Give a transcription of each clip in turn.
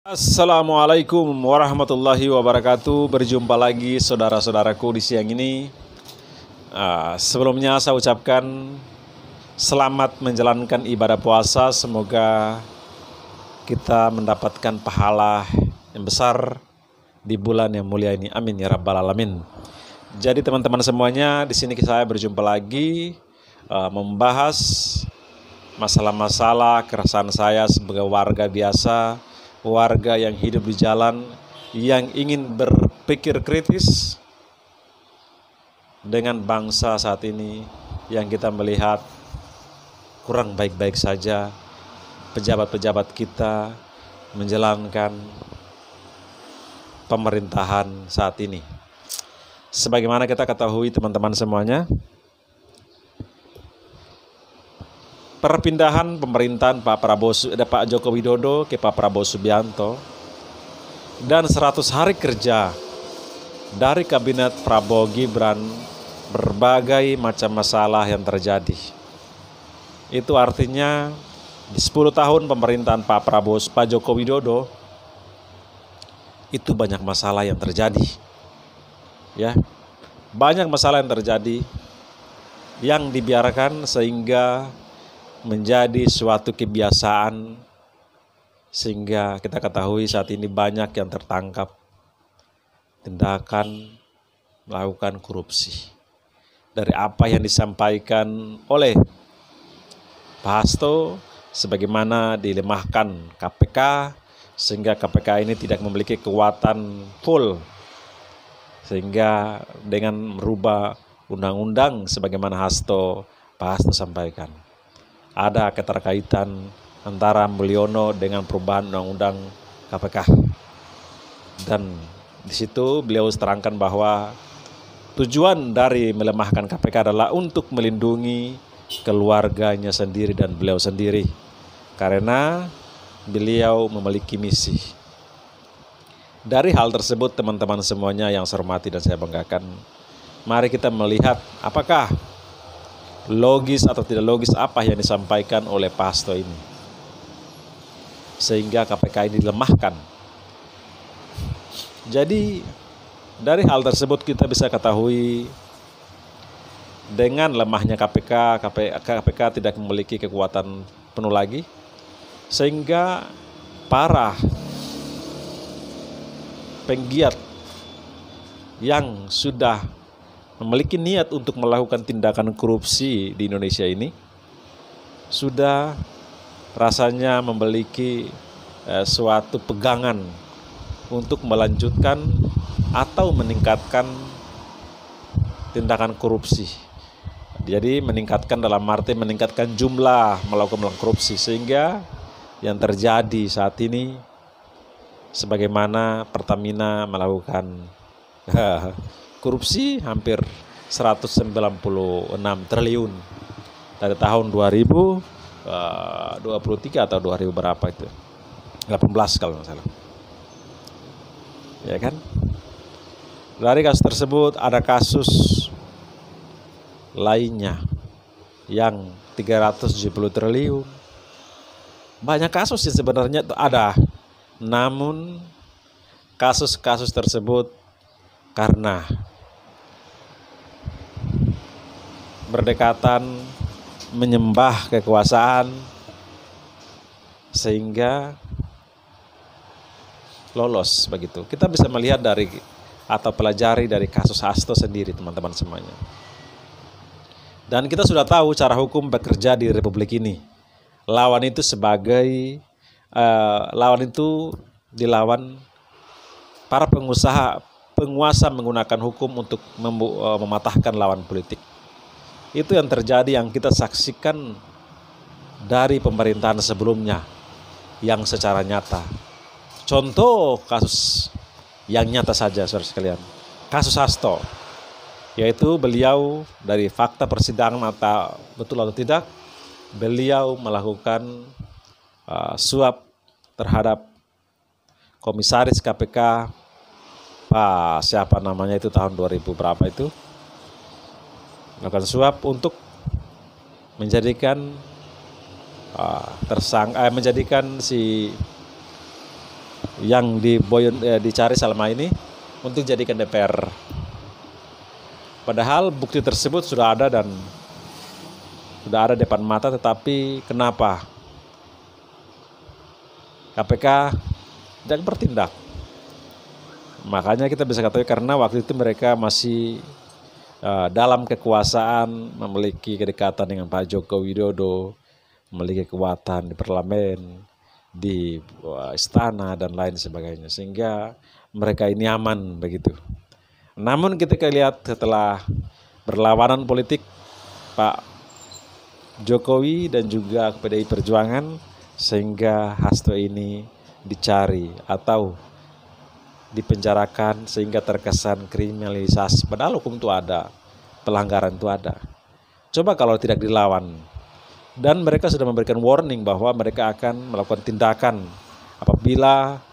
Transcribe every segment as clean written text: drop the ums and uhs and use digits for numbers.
Assalamualaikum warahmatullahi wabarakatuh. Berjumpa lagi saudara-saudaraku di siang ini. Sebelumnya saya ucapkan selamat menjalankan ibadah puasa. Semoga kita mendapatkan pahala yang besar di bulan yang mulia ini. Amin ya rabbal alamin. Jadi teman-teman semuanya, di sini saya berjumpa lagi membahas masalah-masalah keresahan saya sebagai warga biasa, warga yang hidup di jalan, yang ingin berpikir kritis dengan bangsa saat ini yang kita melihat kurang baik-baik saja. Pejabat-pejabat kita menjalankan pemerintahan saat ini. Sebagaimana kita ketahui teman-teman semuanya, perpindahan pemerintahan Pak Joko Widodo ke Pak Prabowo Subianto dan 100 hari kerja dari kabinet Prabowo Gibran, berbagai macam masalah yang terjadi. Itu artinya di 10 tahun pemerintahan Pak Joko Widodo itu banyak masalah yang terjadi. Ya. Banyak masalah yang terjadi yang dibiarkan sehingga menjadi suatu kebiasaan, sehingga kita ketahui saat ini banyak yang tertangkap tindakan melakukan korupsi. Dari apa yang disampaikan oleh Pak Hasto, sebagaimana dilemahkan KPK, sehingga KPK ini tidak memiliki kekuatan full, sehingga dengan merubah undang-undang sebagaimana Pak Hasto sampaikan, ada keterkaitan antara Mulyono dengan perubahan undang-undang KPK. Dan di situ beliau terangkan bahwa tujuan dari melemahkan KPK adalah untuk melindungi keluarganya sendiri dan beliau sendiri, karena beliau memiliki misi. Dari hal tersebut teman-teman semuanya yang saya hormati dan saya banggakan, mari kita melihat apakah logis atau tidak logis apa yang disampaikan oleh Pak Hasto ini, sehingga KPK ini dilemahkan. Jadi dari hal tersebut kita bisa ketahui, dengan lemahnya KPK tidak memiliki kekuatan penuh lagi, sehingga para penggiat yang sudah memiliki niat untuk melakukan tindakan korupsi di Indonesia ini sudah rasanya memiliki suatu pegangan untuk melanjutkan atau meningkatkan tindakan korupsi. Jadi meningkatkan dalam arti meningkatkan jumlah melakukan korupsi, sehingga yang terjadi saat ini sebagaimana Pertamina melakukan korupsi hampir 196 triliun dari tahun 2023 atau 2000 berapa itu, 18 kalau nggak salah. Ya kan? Dari kasus tersebut ada kasus lainnya yang 370 triliun. Banyak kasus yang sebenarnya itu ada, namun kasus-kasus tersebut karena berdekatan menyembah kekuasaan sehingga lolos begitu. Kita bisa melihat dari atau pelajari dari kasus Hasto sendiri teman-teman semuanya. Dan kita sudah tahu cara hukum bekerja di Republik ini. Lawan itu dilawan para penguasa menggunakan hukum untuk mematahkan lawan politik. Itu yang terjadi, yang kita saksikan dari pemerintahan sebelumnya yang secara nyata. Contoh kasus yang nyata saja saudara sekalian, kasus Hasto, yaitu beliau dari fakta persidangan atau betul atau tidak, beliau melakukan suap terhadap komisaris KPK Pak siapa namanya itu tahun 2000 berapa itu, melakukan suap untuk menjadikan menjadikan si yang dicari selama ini untuk jadikan DPR. Padahal bukti tersebut sudah ada dan sudah ada depan mata, tetapi kenapa KPK tidak bertindak? Makanya kita bisa katakan karena waktu itu mereka masih dalam kekuasaan, memiliki kedekatan dengan Pak Joko Widodo, memiliki kekuatan di parlemen, di istana dan lain sebagainya, sehingga mereka ini aman begitu. Namun kita lihat setelah berlawanan politik Pak Jokowi dan juga PDI Perjuangan, sehingga Hasto ini dicari atau dipenjarakan sehingga terkesan kriminalisasi. Padahal hukum itu ada, pelanggaran itu ada. Coba kalau tidak dilawan. Dan mereka sudah memberikan warning bahwa mereka akan melakukan tindakan apabila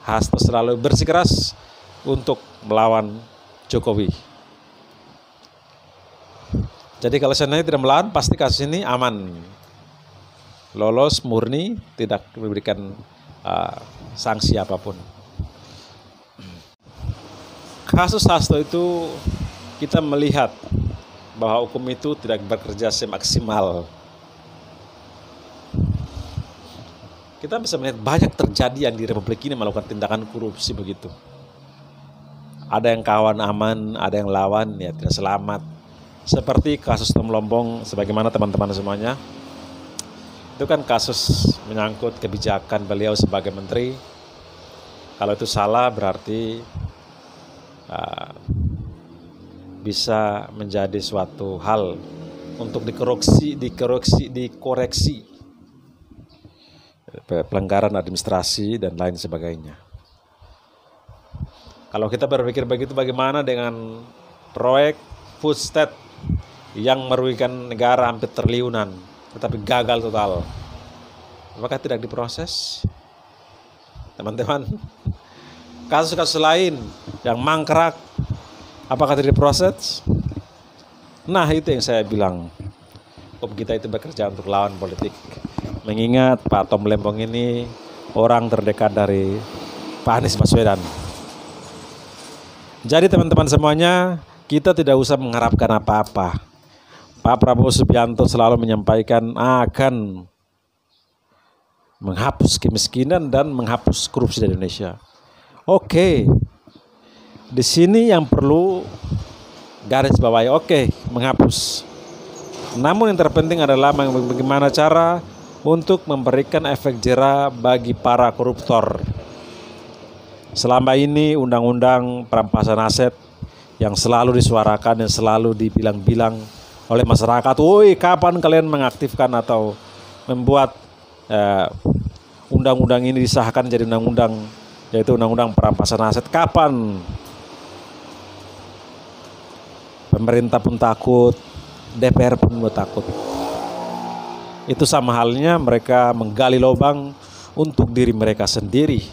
Hasto selalu bersikeras untuk melawan Jokowi. Jadi kalau seandainya tidak melawan, pasti kasus ini aman, lolos, murni, tidak memberikan sanksi apapun. Kasus Hasto itu kita melihat bahwa hukum itu tidak bekerja semaksimal. Kita bisa melihat banyak terjadi yang di Republik ini melakukan tindakan korupsi begitu. Ada yang kawan aman, ada yang lawan ya tidak selamat. Seperti kasus Tom Lombong, sebagaimana teman-teman semuanya, itu kan kasus menyangkut kebijakan beliau sebagai menteri. Kalau itu salah berarti bisa menjadi suatu hal untuk dikoreksi pelanggaran administrasi dan lain sebagainya. Kalau kita berpikir begitu, bagaimana dengan proyek food estate yang merugikan negara hampir triliunan tetapi gagal total? Apakah tidak diproses? Teman-teman, kasus-kasus lain yang mangkrak, apakah tidak diproses? Nah, itu yang saya bilang, hukum kita itu bekerja untuk lawan politik. Mengingat Pak Tom Lembong ini orang terdekat dari Pak Anies Baswedan. Jadi teman-teman semuanya, kita tidak usah mengharapkan apa-apa. Pak Prabowo Subianto selalu menyampaikan akan menghapus kemiskinan dan menghapus korupsi di Indonesia. Oke, di sini yang perlu garis bawahi, oke, menghapus. Namun yang terpenting adalah bagaimana cara untuk memberikan efek jera bagi para koruptor. Selama ini undang-undang perampasan aset yang selalu disuarakan dan selalu dibilang-bilang oleh masyarakat, woi kapan kalian mengaktifkan atau membuat undang-undang ini disahkan jadi undang-undang, yaitu undang-undang perampasan aset, kapan? Pemerintah pun takut, DPR pun takut. Itu sama halnya mereka menggali lubang untuk diri mereka sendiri.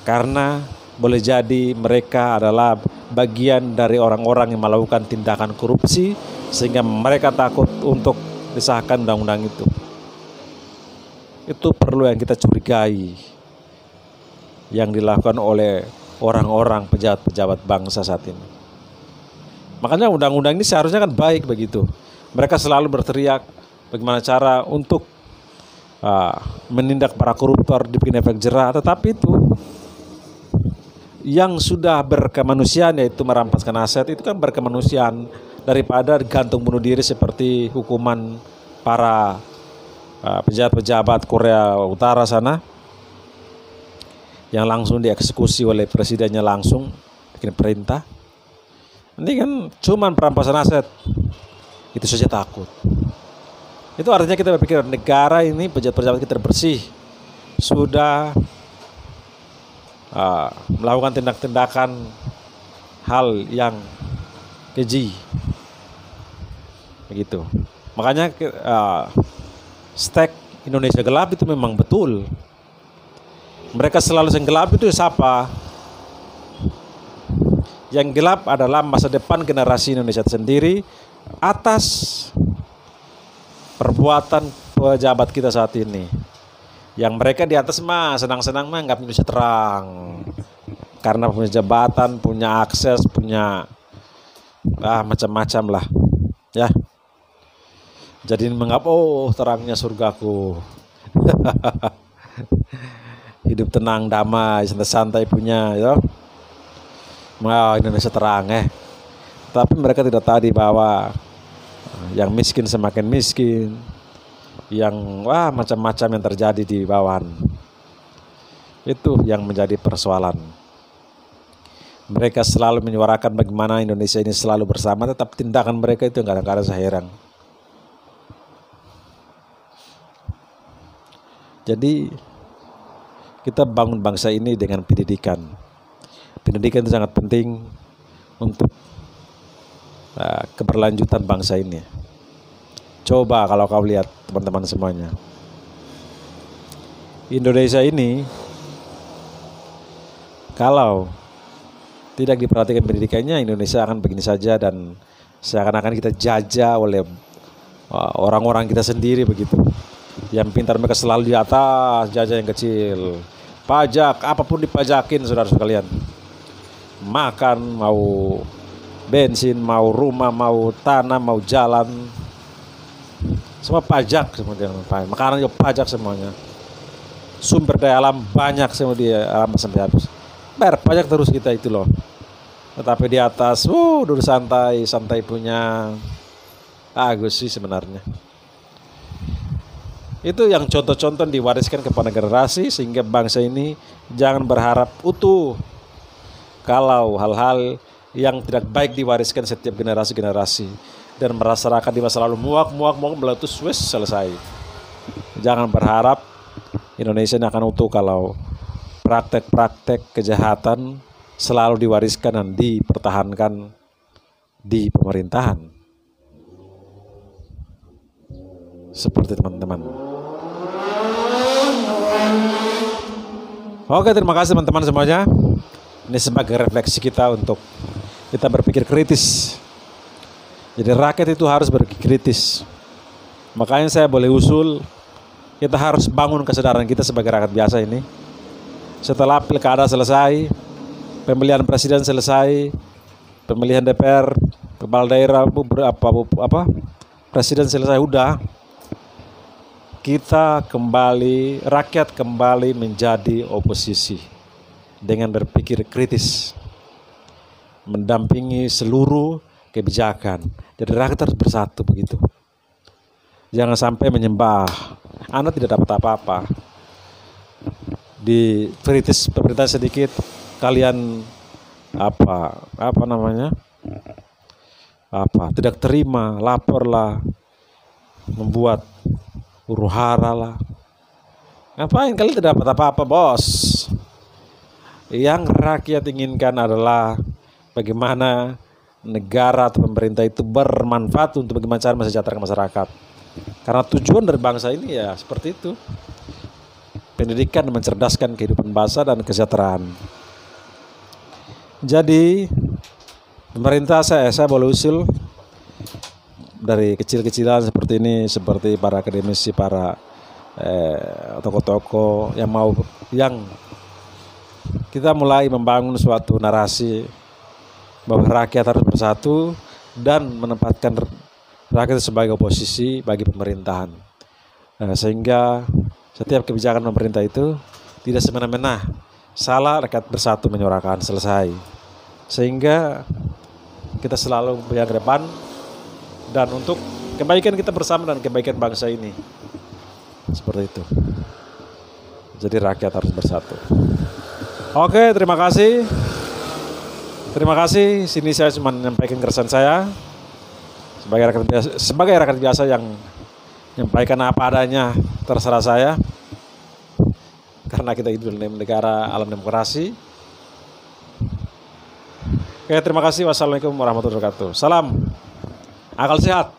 Karena boleh jadi mereka adalah bagian dari orang-orang yang melakukan tindakan korupsi sehingga mereka takut untuk disahkan undang-undang itu. Itu perlu yang kita curigai yang dilakukan oleh orang-orang pejabat-pejabat bangsa saat ini. Makanya undang-undang ini seharusnya kan baik begitu. Mereka selalu berteriak bagaimana cara untuk menindak para koruptor, dibikin efek jera, tetapi itu yang sudah berkemanusiaan, yaitu merampaskan aset, itu kan berkemanusiaan daripada gantung bunuh diri seperti hukuman para pejabat-pejabat Korea Utara sana yang langsung dieksekusi oleh presidennya langsung bikin perintah. Ini kan cuman perampasan aset, itu saja takut. Itu artinya kita berpikir negara ini pejabat-pejabat kita bersih, sudah melakukan tindak-tindakan hal yang keji begitu. Makanya stek Indonesia gelap itu memang betul. Mereka selalu yang gelap itu siapa? Yang gelap adalah masa depan generasi Indonesia sendiri atas perbuatan pejabat kita saat ini. Yang mereka di atas mah senang-senang mah nggak Indonesia terang, karena punya jabatan, punya akses, punya macam-macam lah, ya. Jadi menganggap terangnya surgaku, hidup tenang, damai, santai-santai punya, ya. Indonesia terang, Tapi mereka tidak tahu bahwa yang miskin semakin miskin, yang macam-macam yang terjadi di bawahan. Itu yang menjadi persoalan. Mereka selalu menyuarakan bagaimana Indonesia ini selalu bersama, tetapi tindakan mereka itu kadang-kadang saya heran. Jadi kita bangun bangsa ini dengan pendidikan. Pendidikan itu sangat penting untuk keberlanjutan bangsa ini. Coba kalau kau lihat teman-teman semuanya, Indonesia ini kalau tidak diperhatikan pendidikannya, Indonesia akan begini saja dan seakan-akan kita jajah oleh orang-orang kita sendiri begitu. Yang pintar mereka selalu di atas, jajah yang kecil. Pajak, apapun dipajakin saudara sekalian. Makan, mau bensin, mau rumah, mau tanah, mau jalan, semua pajak semua dia. Makanan juga pajak semuanya. Sumber daya alam banyak semua dia alam sampai habis. Bayar pajak terus kita itu loh. Tetapi di atas, duduk santai punya. Bagus sih sebenarnya. Itu yang contoh-contoh diwariskan kepada generasi sehingga bangsa ini jangan berharap utuh. Kalau hal-hal yang tidak baik diwariskan setiap generasi-generasi dan masyarakat di masa lalu muak meletus selesai. Jangan berharap Indonesia ini akan utuh kalau praktek-praktek kejahatan selalu diwariskan dan dipertahankan di pemerintahan. Seperti teman-teman. Oke, terima kasih teman-teman semuanya. Ini sebagai refleksi kita untuk kita berpikir kritis. Jadi rakyat itu harus berpikir kritis. Makanya saya boleh usul, kita harus bangun kesadaran kita sebagai rakyat biasa ini. Setelah pilkada selesai, pemilihan presiden selesai, pemilihan DPR, kepala daerah, presiden selesai, udah. Kita kembali, rakyat kembali menjadi oposisi dengan berpikir kritis, mendampingi seluruh kebijakan. Jadi rakyat harus bersatu begitu. Jangan sampai menyembah. Anda tidak dapat apa-apa. Di kritis pemerintah sedikit, kalian tidak terima, laporlah, membuat huru-hara lah. Ngapain kalian tidak dapat apa-apa, bos? Yang rakyat inginkan adalah bagaimana negara atau pemerintah itu bermanfaat untuk bagaimana cara mensejahterakan masyarakat. Karena tujuan dari bangsa ini ya seperti itu. Pendidikan dan mencerdaskan kehidupan bangsa dan kesejahteraan. Jadi pemerintah saya boleh usul dari kecil-kecilan seperti ini, seperti para akademisi, para tokoh-tokoh yang kita mulai membangun suatu narasi bahwa rakyat harus bersatu dan menempatkan rakyat sebagai oposisi bagi pemerintahan, sehingga setiap kebijakan pemerintah itu tidak semena-mena, salah rakyat bersatu menyuarakan, selesai, sehingga kita selalu berjalan ke depan dan untuk kebaikan kita bersama dan kebaikan bangsa ini, seperti itu. Jadi rakyat harus bersatu. Oke, terima kasih. Terima kasih. Sini saya cuma menyampaikan keresahan saya sebagai rakyat biasa yang menyampaikan apa adanya, terserah saya. Karena kita hidup dalam negara alam demokrasi. Oke, terima kasih. Wassalamualaikum warahmatullahi wabarakatuh. Salam akal sehat.